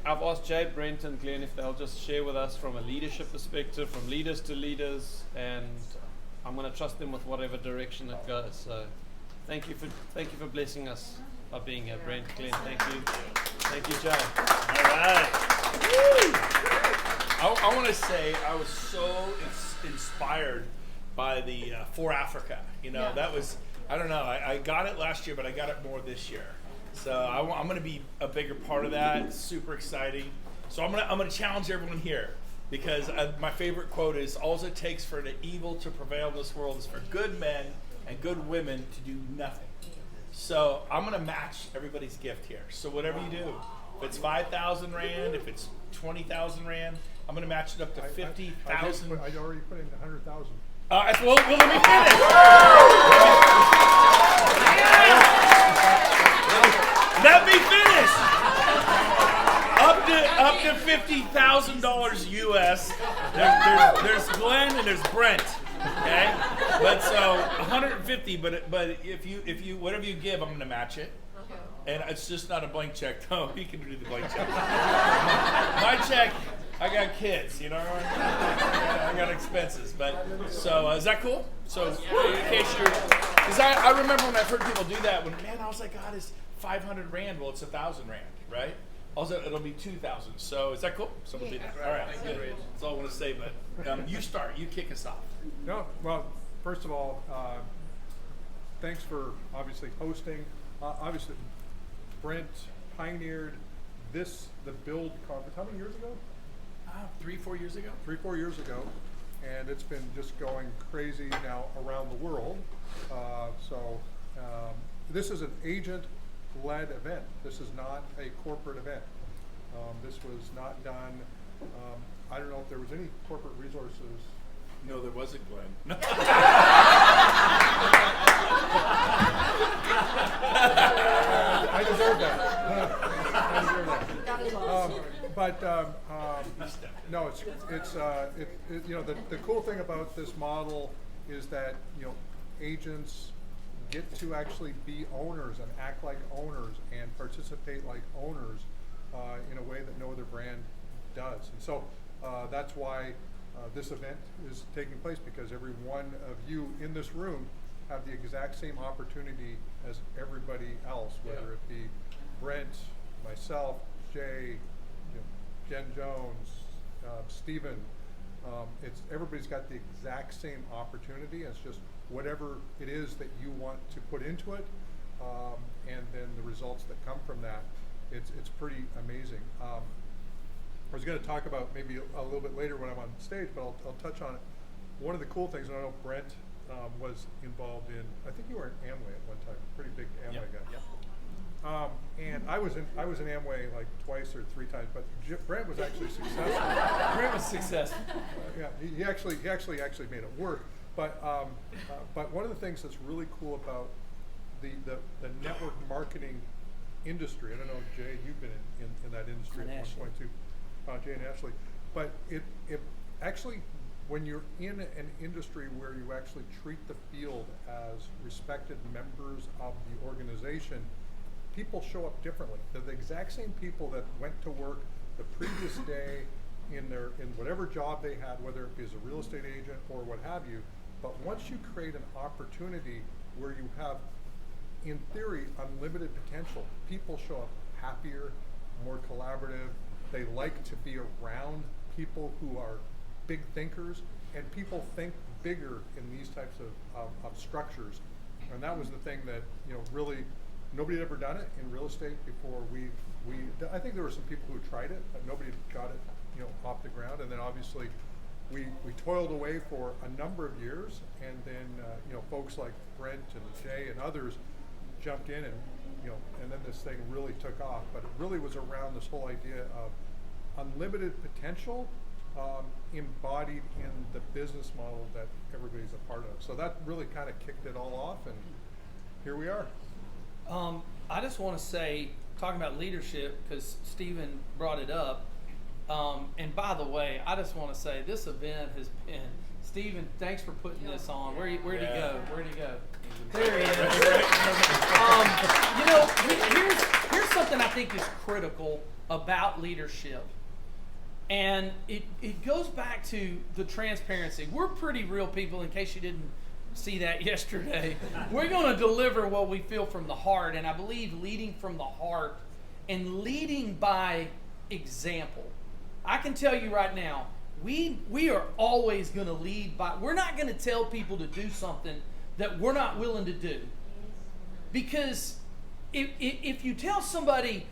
I've asked Jay, Brent, and Glenn if they'll just share with us from a leadership perspective, from leaders to leaders, and I'm going to trust them with whatever direction it goes. So, thank you for blessing us by being here, Brent, Glenn. Thank you, Jay. All right. I want to say I was so inspired by the For Africa. That was, I don't know, I got it last year, but I got it more this year. So I'm going to be a bigger part of that. It's super exciting. So I'm going to challenge everyone here, because my favorite quote is, all it takes for the evil to prevail in this world is for good men and good women to do nothing. So I'm going to match everybody's gift here. So whatever you do, if it's 5,000 Rand, if it's 20,000 Rand, I'm going to match it up to 50,000. I already put in 100,000. Well, let me finish. Let me finish. Up to $50,000 US. There's Glenn and there's Brent. Okay, but so 150. But if you whatever you give, I'm going to match it. And it's just not a blank check. No, he can do the blank check. My check, I got kids, I got expenses. But so is that cool? So in case you're, because I remember when I've heard people do that, I was like, God, it's 500 Rand. Well, it's 1,000 Rand, right? Also, it'll be 2,000. So is that cool? So we'll do that. All right, good. That's all I want to say. But you start. You kick us off. No, well, first of all, thanks for obviously hosting. Obviously, Brent pioneered the Build conference. How many years ago? 3-4 years ago. 3-4 years ago, and it's been just going crazy now around the world. This is an agent-led event. This is not a corporate event. This was not done. I don't know if there was any corporate resources. No, there wasn't, Glenn. I deserve that. No, the cool thing about this model is that agents get to actually be owners and act like owners and participate like owners in a way that no other brand does. And so that's why this event is taking place, because every one of you in this room have the exact same opportunity as everybody else, whether it be Brent, myself, Jay, Jen Jones, Stephen. Everybody's got the exact same opportunity. It's just whatever it is that you want to put into it, and then the results that come from that. It's pretty amazing. I was going to talk about maybe a little bit later when I'm on stage, but I'll touch on it. One of the cool things, and I know Brent was involved in, I think you were in Amway at one time, pretty big Amway guy. Yep. And I was in Amway like twice or 3 times, but Brent was actually successful. Brent was successful. Yeah, he actually made it work. But one of the things that's really cool about the network marketing industry, I don't know, Jay, you've been in that industry at one point too. Jay and Ashley, but it actually, when you're in an industry where you actually treat the field as respected members of the organization, people show up differently. They're the exact same people that went to work the previous day in whatever job they had, whether it be as a real estate agent or what have you. But once you create an opportunity where you have, in theory, unlimited potential, people show up happier, more collaborative. They like to be around people who are big thinkers, and people think bigger in these types of structures. And that was the thing that really nobody had ever done it in real estate before. I think there were some people who tried it, but nobody got it off the ground. And then obviously we toiled away for a number of years, and then folks like Brent and Jay and others jumped in, and then this thing really took off. But it really was around this whole idea of unlimited potential embodied in the business model that everybody's a part of. So that really kind of kicked it all off, and here we are. I just want to say, talking about leadership, because Stephen brought it up, and by the way, I just want to say this event has been, Stephen, thanks for putting this on. Where'd he go? There he is. Here's something I think is critical about leadership. And it goes back to the transparency. We're pretty real people, in case you didn't see that yesterday. We're going to deliver what we feel from the heart, and I believe leading from the heart and leading by example. I can tell you right now, we are always going to lead by, we're not going to tell people to do something that we're not willing to do. Because if you tell somebody,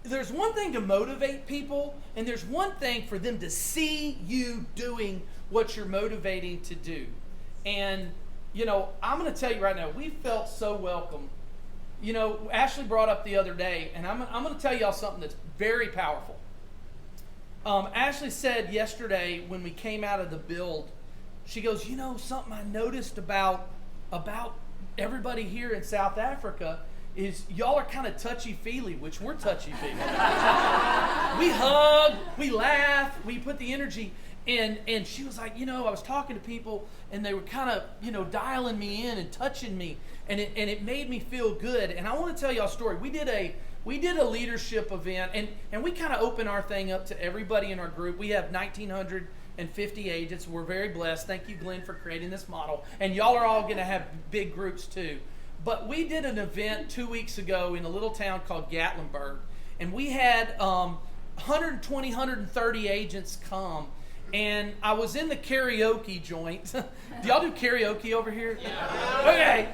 there's one thing to motivate people, and there's one thing for them to see you doing what you're motivating to do. And, you know, I'm going to tell you right now, we felt so welcome. You know, Ashley brought up the other day, and I'm going to tell y'all something that's very powerful. Ashley said yesterday when we came out of the build, she goes, you know, something I noticed about everybody here in South Africa is y'all are kind of touchy-feely, which we're touchy-feely. We hug, we laugh, we put the energy. And she was like, you know, I was talking to people and they were kind of, you know, dialing me in and touching me, and it made me feel good. And I want to tell y'all a story. We did a leadership event, and we kind of open our thing up to everybody in our group. We have 1,950 agents. We're very blessed. Thank you, Glenn, for creating this model. And y'all are all going to have big groups too. But we did an event 2 weeks ago in a little town called Gatlinburg, and we had 120, 130 agents come. And I was in the karaoke joint. Do y'all do karaoke over here? Yeah. Okay.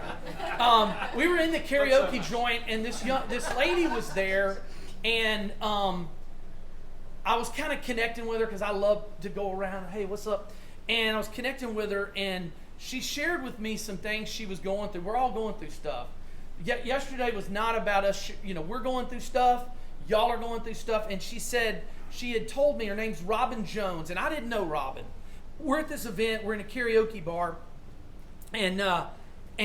We were in the karaoke joint, and this lady was there, and I was kind of connecting with her because I love to go around. Hey, what's up? And I was connecting with her, and she shared with me some things she was going through. We're all going through stuff. Yesterday was not about us. You know, we're going through stuff. Y'all are going through stuff. And she said, she had told me her name's Robin Jones, and I didn't know Robin. We're at this event. We're in a karaoke bar, and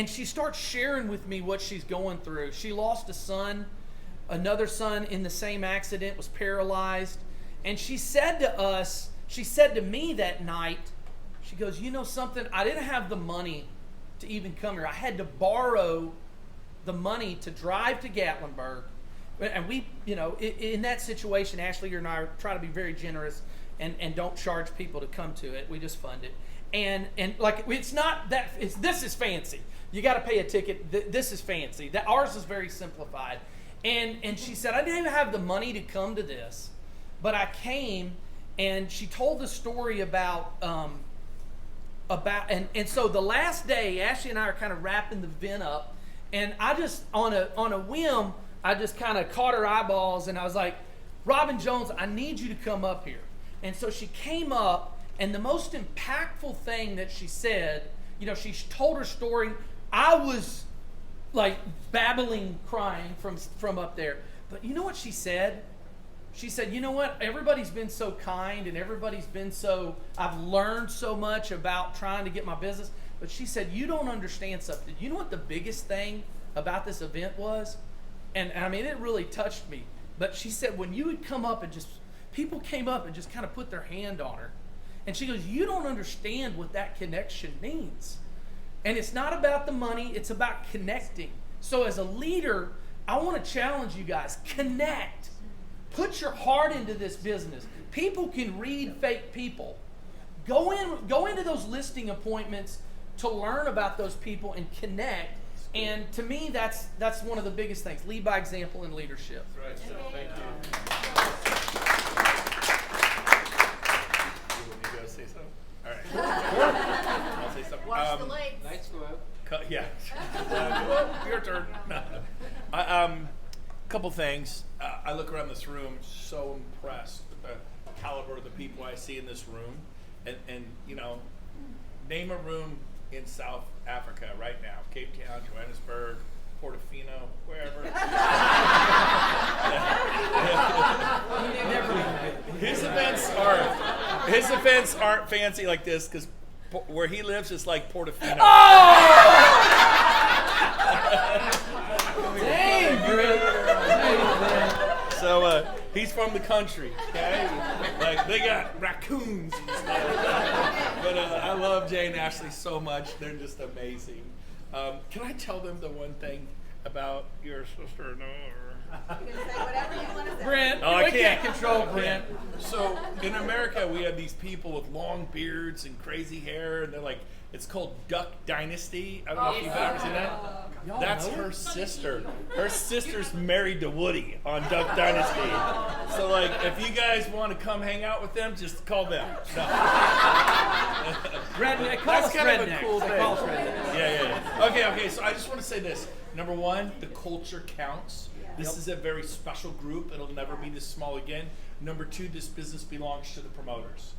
she starts sharing with me what she's going through. She lost a son. Another son in the same accident was paralyzed. And she said to me that night, she goes, you know something? I didn't have the money to even come here. I had to borrow the money to drive to Gatlinburg. And we, you know, in that situation, Ashley and I try to be very generous and don't charge people to come to it. We just fund it. And like, it's not that, this is fancy. You got to pay a ticket. This is fancy. Ours is very simplified. And she said, I didn't even have the money to come to this, but I came. And she told the story about so the last day, Ashley and I are kind of wrapping the event up, and I just on a whim, I just kind of caught her eyeballs, and I was like, Robin Jones, I need you to come up here. And so she came up, and the most impactful thing that she said, you know, she told her story. I was like babbling, crying from up there. But you know what she said? She said, you know what? Everybody's been so kind, and everybody's been so, I've learned so much about trying to get my business. But she said, you don't understand something. You know what the biggest thing about this event was? And I mean, it really touched me. But she said, when you would come up and people came up and just kind of put their hand on her. And she goes, you don't understand what that connection means. And it's not about the money, it's about connecting. So as a leader, I want to challenge you guys, connect. Put your heart into this business. People can read fake people. Go into those listing appointments to learn about those people and connect. And to me, that's one of the biggest things. Lead by example in leadership. That's right, so thank you. You want me to go say something? All right. I'll say something. Watch the legs. Nice work. Yeah. Your turn. Couple things. I look around this room, so impressed with the caliber of the people I see in this room, and you know, name a room in South Africa right now: Cape Town, Johannesburg, Portofino, wherever. His events aren't fancy like this because where he lives is like Portofino. Dang, Brent. So he's from the country, okay? Like they got raccoons and stuff. But I love Jay and Ashley so much. They're just amazing. Can I tell them the one thing about your sister? No, You can say whatever you want to say. Brent, Oh, I we can't can't. control Brent. So in America, we have these people with long beards and crazy hair, and they're like, it's called Duck Dynasty. I don't know if you've ever seen that. That's her sister. Her sister's married to Woody on Duck Dynasty. So like, if you guys want to come hang out with them, just call them. No. Redneck, call That's us kind of a rednecks. cool They thing. call us rednecks. Yeah. Okay. So I just want to say this. Number one, the culture counts. This is a very special group. It'll never be this small again. Number two, this business belongs to the promoters.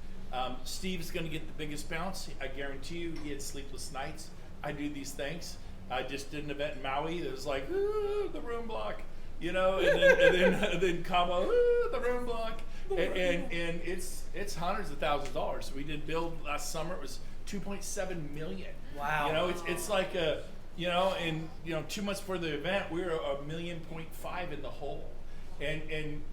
Steve's going to get the biggest bounce. I guarantee you, he had sleepless nights. I do these things. I just did an event in Maui that was like, ooh, the room block, you know, and then Cabo, ooh, the room block, and it's hundreds of thousands of dollars. We did build last summer. It was 2.7 million. Wow. You know, it's like a, you know, and you know, 2 months before the event, we were $1.5 million in the hole, and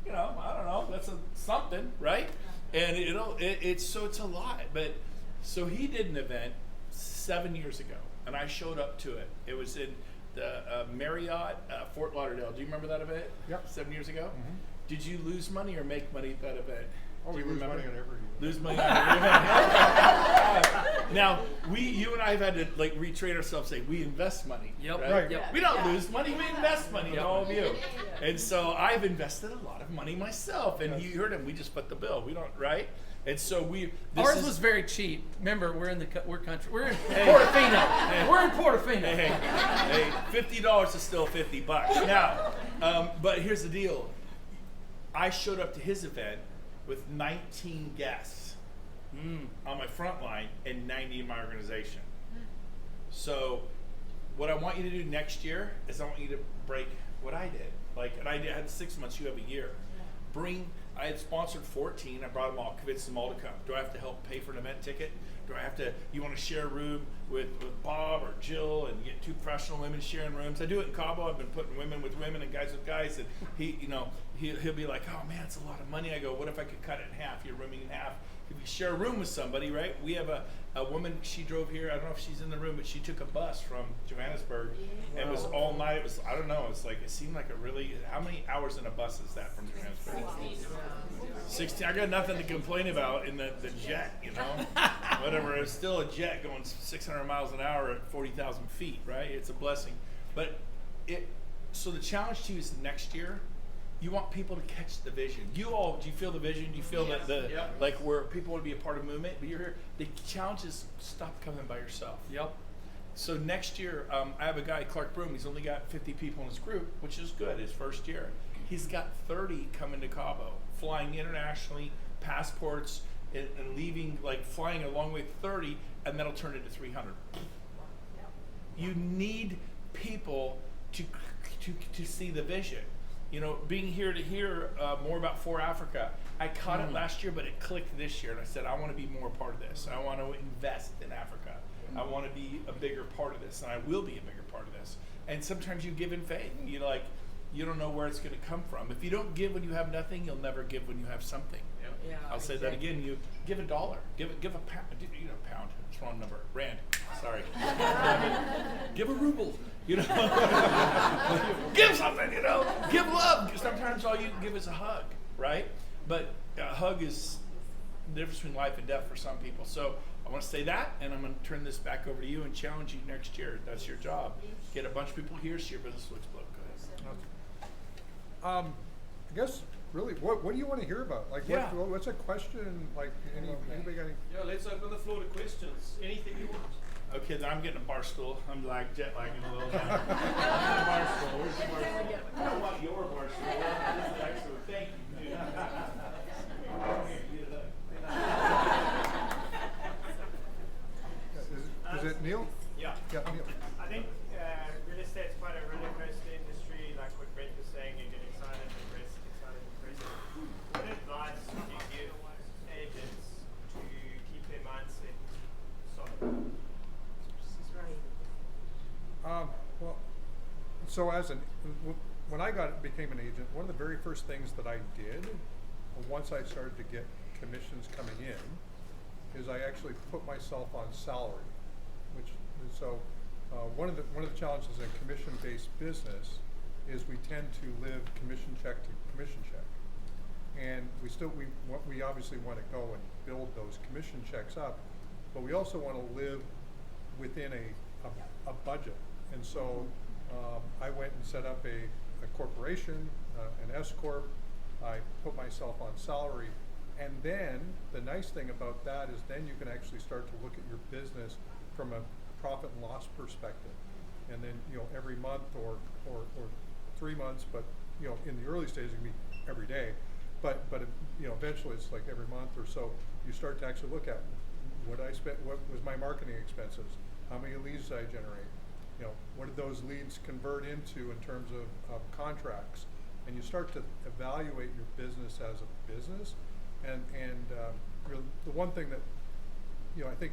you know, I don't know, that's something, right? And it's a lot. But so he did an event 7 years ago, and I showed up to it. It was in the Marriott, Fort Lauderdale. Do you remember that event? Yep. 7 years ago. Mm-hmm. Did you lose money or make money at that event? Oh, Do we you lose remember? money on every event. Lose money on every event. Now you and I have had to like retrain ourselves. Say we invest money. Yep. Right. Yep. We don't lose money, we invest money in Yep. all of you. And so I've invested a lot of money myself. And you heard him, we just put the bill. We don't, right? And so Ours was very cheap. Remember, we're in country. We're in Portofino. We're in Portofino. hey, $50 is still $50. Now, but here's the deal. I showed up to his event with 19 guests on my front line and 90 in my organization. So what I want you to do next year is I want you to break what I did. Like, and I had 6 months, you have a year. I had sponsored 14, I brought them all, convinced them all to come. Do I have to help pay for an event ticket? Do I have to, you want to share a room with Bob or Jill and get two professional women sharing rooms? I do it in Cabo. I've been putting women with women and guys with guys, and he'll be like, oh man, it's a lot of money. I go, what if I could cut it in half? You're rooming in half. If you share a room with somebody, right? We have a woman, she drove here, I don't know if she's in the room, but she took a bus from Johannesburg and it was all night. It was, I don't know, it seemed like how many hours in a bus is that from Johannesburg? 16. I got nothing to complain about in the jet, you know? Whatever, it's still a jet going 600 miles an hour at 40,000 feet, right? It's a blessing. But so the challenge to you is next year, you want people to catch the vision. Do you feel the vision? Do you feel like where people want to be a part of movement? But you're here. The challenge is stop coming by yourself. Yep. So next year, I have a guy, Clark Broom. He's only got 50 people in his group, which is good. His first year, he's got 30 coming to Cabo, flying internationally, passports, and leaving, like flying a long way, 30, and that'll turn into 300. You need people to see the vision. You know, being here to hear more about For Africa. I caught it last year, but it clicked this year, and I said, I want to be more a part of this. I want to invest in Africa. I want to be a bigger part of this, and I will be a bigger part of this. And sometimes you give in faith. You don't know where it's going to come from. If you don't give when you have nothing, you'll never give when you have something. Yeah, I'll say that again. You give $1, give a pound. Pound. It's wrong number. Rand. Sorry. Give a ruble. You know, give something. You know, give love. Sometimes all you can give is a hug, right? But a hug is the difference between life and death for some people. So I want to say that, and I'm going to turn this back over to you and challenge you next year. That's your job. Get a bunch of people here so your business will explode. Go ahead. I guess really, what do you want to hear about? Like, Yeah. what's a question? Like, anybody got any? Yeah, let's open the floor to questions. Anything you want. Okay, then I'm getting a bar stool. I'm like jet lagging a little. I'm getting a bar stool. Where's the bar stool? I don't want your bar stool. This is excellent. Thank you. Come here, get it up. Is it Neil? Yeah. Yeah, Neil. I think real estate's quite a roller coaster industry, like what Brent was saying, you get excited and depressed, excited and depressed. What advice would you give agents to keep their mindset solid? Well, so when I became an agent, one of the very first things that I did, once I started to get commissions coming in, is I actually put myself on salary, one of the challenges in commission-based business is we tend to live commission check to commission check. And we obviously want to go and build those commission checks up, but we also want to live within a budget. And so I went and set up a corporation, an S corp. I put myself on salary, and then the nice thing about that is then you can actually start to look at your business from a profit and loss perspective. And then every month or 3 months, but in the early stages it can be every day. But eventually it's like every month or so you start to actually look at what I spent, what was my marketing expenses, how many leads did I generate, what did those leads convert into in terms of contracts, and you start to evaluate your business as a business. And the one thing that I think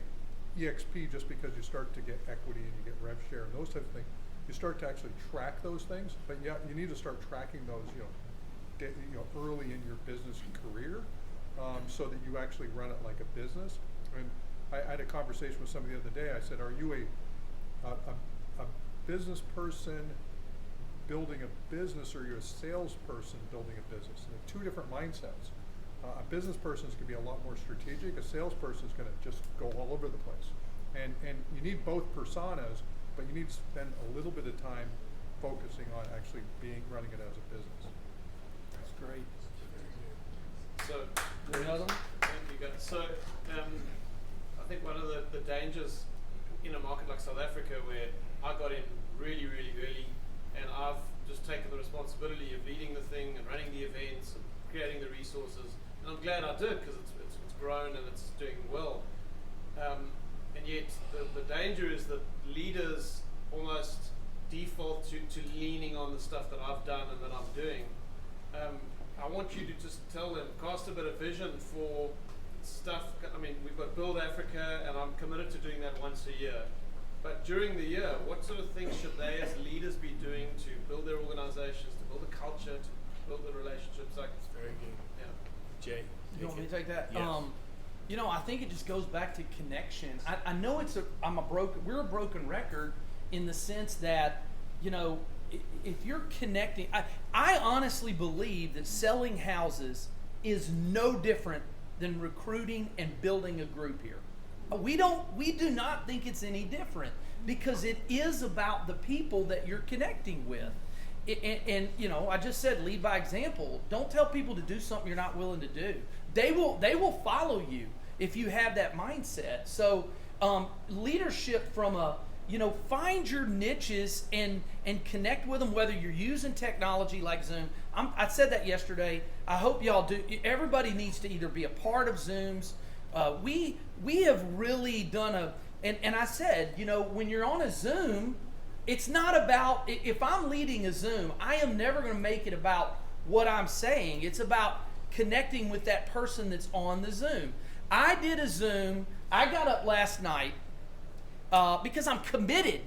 EXP, just because you start to get equity and you get rev share and those types of things, you start to actually track those things. But yeah, you need to start tracking those early in your business career, so that you actually run it like a business. And I had a conversation with somebody the other day. I said, are you a business person building a business, or are you a salesperson building a business? And they're two different mindsets. A business person is going to be a lot more strategic. A salesperson is going to just go all over the place. And you need both personas, but you need to spend a little bit of time focusing on actually running it as a business. That's great. So, Another one? thank you guys. So, I think one of the dangers in a market like South Africa, where I got in really, really early, and I've just taken the responsibility of leading the thing and running the events and creating the resources, and I'm glad I did, because it's grown and it's doing well. And yet the danger is that leaders almost default to leaning on the stuff that I've done and that I'm doing. I want you to just tell them, cast a bit of vision for stuff. I mean, we've got Build Africa, and I'm committed to doing that once a year. But during the year, what sort of things should they as leaders be doing to build their organizations, to build a culture, to build the relationships? Like, It's very good. yeah. Jay, You want me to take that? Yes. I think it just goes back to connection. I know we're a broken record in the sense that, if you're connecting, I honestly believe that selling houses is no different than recruiting and building a group here. We do not think it's any different, because it is about the people that you're connecting with. And I just said, lead by example. Don't tell people to do something you're not willing to do. They will follow you if you have that mindset. So leadership from find your niches and connect with them, whether you're using technology like Zoom. I said that yesterday. I hope y'all do. Everybody needs to either be a part of Zooms. We have really done and I said, when you're on a Zoom, it's not about, if I'm leading a Zoom, I am never going to make it about what I'm saying. It's about connecting with that person that's on the Zoom. I did a Zoom. I got up last night because I'm committed.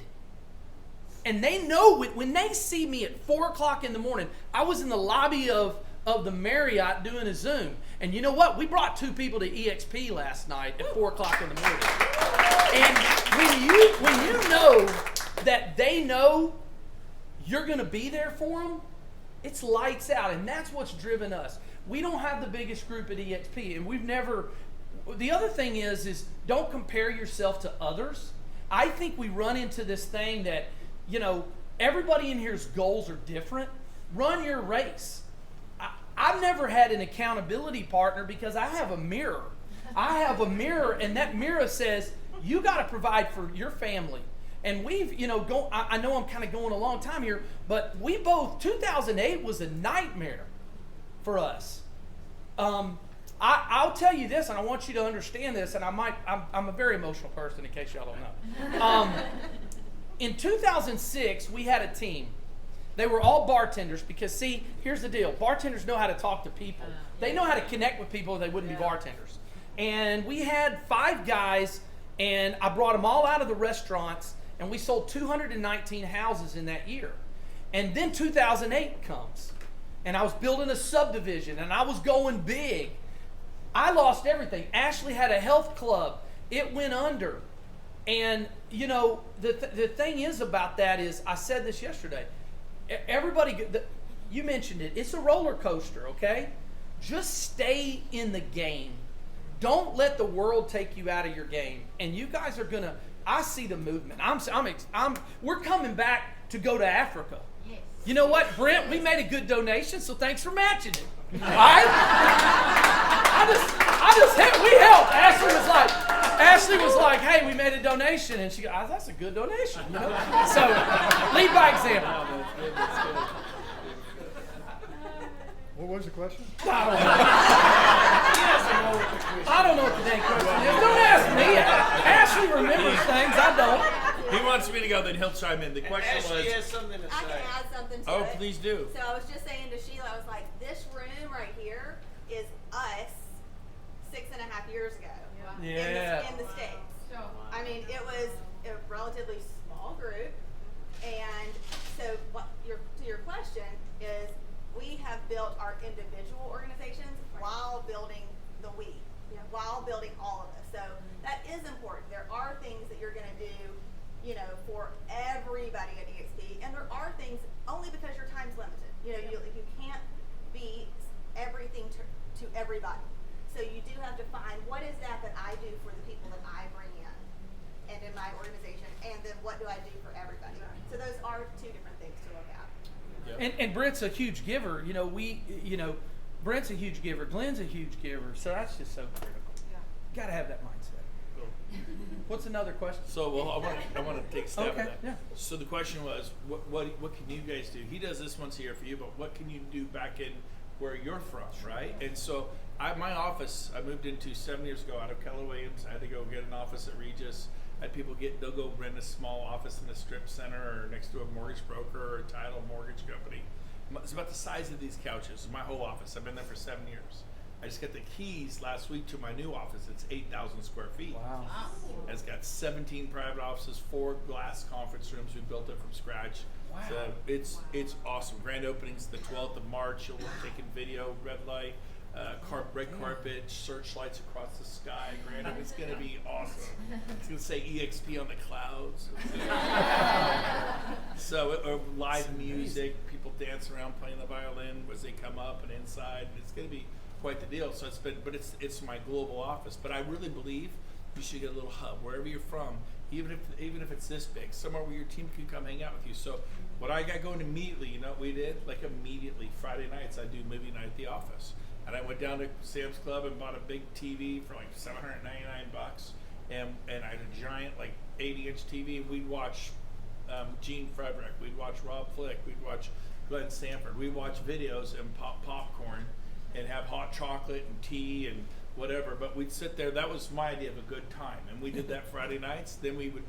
And they know when they see me at 4 o'clock in the morning. I was in the lobby of the Marriott doing a Zoom. And you know what? We brought 2 people to EXP last night at 4 o'clock in the morning. And when you know that they know you're going to be there for them, it's lights out. And that's what's driven us. We don't have the biggest group at EXP, and we've never. The other thing is don't compare yourself to others. I think we run into this thing that, everybody in here's goals are different. Run your race. I've never had an accountability partner because I have a mirror. I have a mirror, and that mirror says, you got to provide for your family. And we've, I know I'm kind of going a long time here, but 2008 was a nightmare for us. I'll tell you this, and I want you to understand this, and I'm a very emotional person, in case y'all don't know. In 2006, we had a team. They were all bartenders because, see, here's the deal. Bartenders know how to talk to people. They know how to connect with people, or they wouldn't be bartenders. And we had 5 guys, and I brought them all out of the restaurants, and we sold 219 houses in that year. And then 2008 comes, and I was building a subdivision, and I was going big. I lost everything. Ashley had a health club. It went under. And, the thing is about that is, I said this yesterday, everybody, you mentioned it. It's a roller coaster, okay? Just stay in the game. Don't let the world take you out of your game. And you guys are gonna. I see the movement. We're coming back to go to Africa. Yes. You know what, Brent? We made a good donation, so thanks for matching it. All right? We helped. Ashley was like, hey, we made a donation, and she goes, that's a good donation, you know. So lead by example. What was the question? I don't know what the dang question is. Don't ask me. Ashley remembers things. I don't. He wants me to go, then he'll chime in. The question Ashley was. has something to I can say. add something to Oh, it. please do. So I was just saying to Sheila, I was like, this room right here is us 6.5 years ago Yeah. in the States. I mean, it was a relatively small group. And so to your question is, we have built our individual organizations while building the we, while building all of us. So that is important. There are things that you're going to do, for everybody at EXP, and there are things only because your time's limited. You can't be everything to everybody. So you do have to find what is that I do for the people that I bring in and in my organization, and then what do I do for everybody. So those are two different things to look at. And Brent's a huge giver. Brent's a huge giver. Glenn's a huge giver. So that's just so critical. Got to have that mindset. What's another question? So, I want to take a stab Okay, at that. yeah. So the question was, what can you guys do? He does this once a year for you, but what can you do back in where you're from, right? And so, my office, I moved into 7 years ago out of Keller Williams. I had to go get an office at Regis. I had people they'll go rent a small office in the strip center or next to a mortgage broker or a title mortgage company. It's about the size of these couches. My whole office. I've been there for 7 years. I just got the keys last week to my new office. It's 8,000 square feet. Wow. It's got 17 private offices, 4 glass conference rooms. We built it from scratch. Wow. So it's awesome. Grand opening's the 12th of March. You'll be taking video, red light, red carpet, searchlights across the sky. Grand opening. It's going to be awesome. It's going to say EXP on the clouds. So live music, people dance around playing the violin as they come up and inside. It's going to be quite the deal. So it's my global office. But I really believe you should get a little hub wherever you're from, even if it's this big, somewhere where your team can come hang out with you. So what I got going immediately, you know what we did? Like immediately, Friday nights I do movie night at the office, and I went down to Sam's Club and bought a big TV for like $799, and I had a giant like 80-inch TV, and we'd watch Gene Frederick, we'd watch Rob Flick, we'd watch Glenn Sanford, we'd watch videos and pop popcorn and have hot chocolate and tea and whatever, but we'd sit there. That was my idea of a good time, and we did that Friday nights. Then we would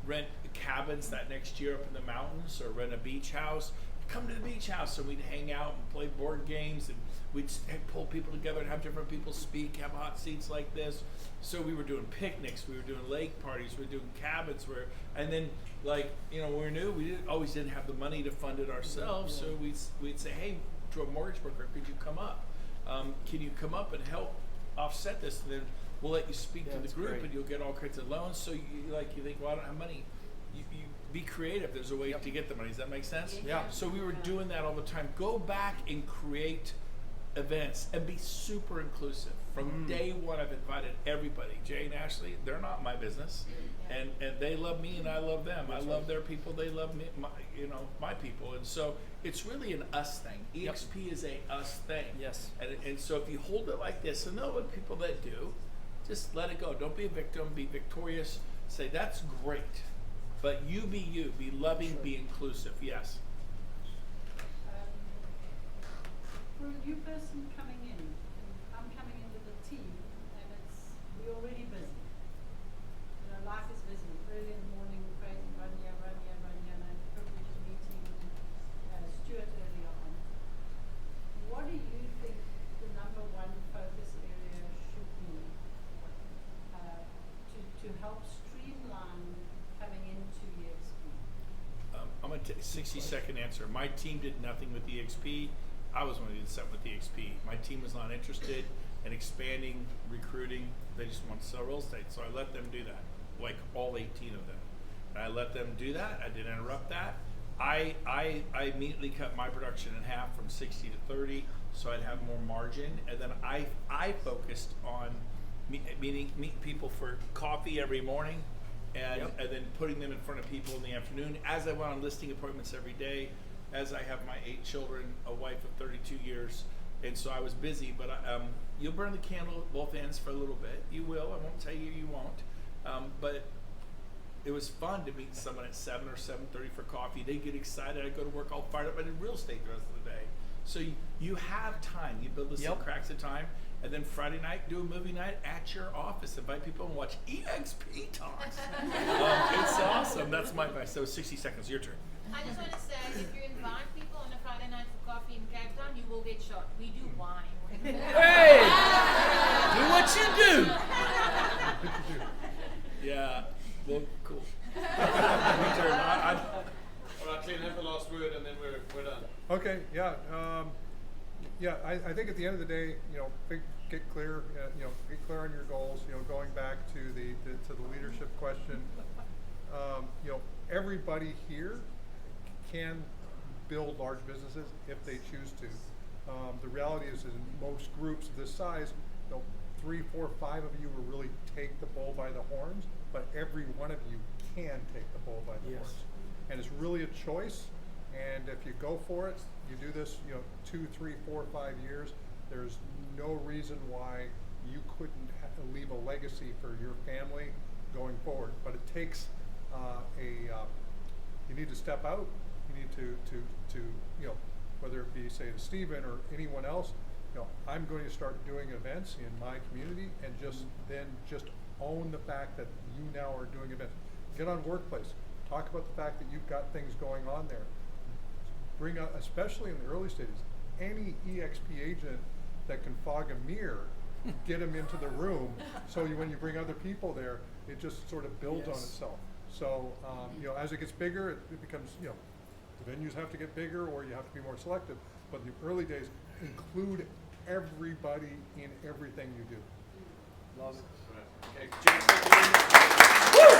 rent cabins that next year up in the mountains, or rent a beach house. Come to the beach house, and we'd hang out and play board games, and we'd pull people together and have different people speak, have hot seats like this. So we were doing picnics, we were doing lake parties, we were doing cabins, and then we were new, we didn't have the money to fund it ourselves, so we'd say, hey, to a mortgage broker, could you come up? Can you come up and help offset this, and then we'll let you speak to the group, great. and you'll get all kinds of loans. So you think, well, I don't have money. You be creative. There's a way to get the money. Does that make sense? Yeah. So we were doing that all the time. Go back and create events and be super inclusive. From day one, I've invited everybody. Jay and Ashley, they're not my business, and they love me and I love them. I love their people. They love me, my people. And so it's really an us thing. EXP is a us thing. Yes. And so if you hold it like this, and know what people that do, just let it go. Don't be a victim. Be victorious. Say that's great, but you, be loving, be inclusive. Yes. For a new person coming in, I'm coming into the team, and we're already busy. Life is busy. Early in the morning, crazy, run here, and I'm privileged meeting Stuart earlier on. What do you think the number one focus area should be to help streamline coming into EXP? I'm going to take a 60-second answer. My team did nothing with EXP. I was one who did something with EXP. My team was not interested in expanding, recruiting. They just want to sell real estate. So I let them do that, like all 18 of them. And I let them do that. I didn't interrupt that. I immediately cut my production in half from 60 to 30, so I'd have more margin. And then I focused on meeting people for coffee every morning, and then putting them in front of people in the afternoon. As I went on listing appointments every day, as I have my 8 children, a wife of 32 years, and so I was busy. But you'll burn the candle at both ends for a little bit. You will. I won't tell you you won't. But it was fun to meet someone at 7 or 7:30 for coffee. They get excited. I go to work all fired up. I did real estate the rest of the day. So you have time. You build this cracks of time. And then Friday night, do a movie night at your office. Invite people and watch EXP Talks. It's awesome. That's my advice. So 60 seconds. Your turn. I just want to say, if you invite people on a Friday night for coffee in Cape Town, you will get shot. We do wine. Hey! Do what you do. Yeah. Well, cool. Your turn. All right, Clint, have the last word, and then we're done. Okay, yeah. I think at the end of the day, get clear, get clear on your goals. Going back to the leadership question, everybody here can build large businesses if they choose to. The reality is, in most groups this size, 3, 4, 5 of you will really take the bull by the horns, but every one of you can take the bull by the horns, and it's really a choice. And if you go for it, you do this, 2, 3, 4, 5 years. There's no reason why you couldn't leave a legacy for your family going forward. But it takes you need to step out. You need to whether it be, say, to Stephen or anyone else, I'm going to start doing events in my community, and just own the fact that you now are doing events. Get on Workplace. Talk about the fact that you've got things going on there. Bring up, especially in the early stages, any EXP agent that can fog a mirror, get them into the room, so when you bring other people there, it just sort of builds on itself. So, as it gets bigger, it becomes, the venues have to get bigger, or you have to be more selective. But in the early days, include everybody in everything you do. Love it. Okay, James, thank you very much.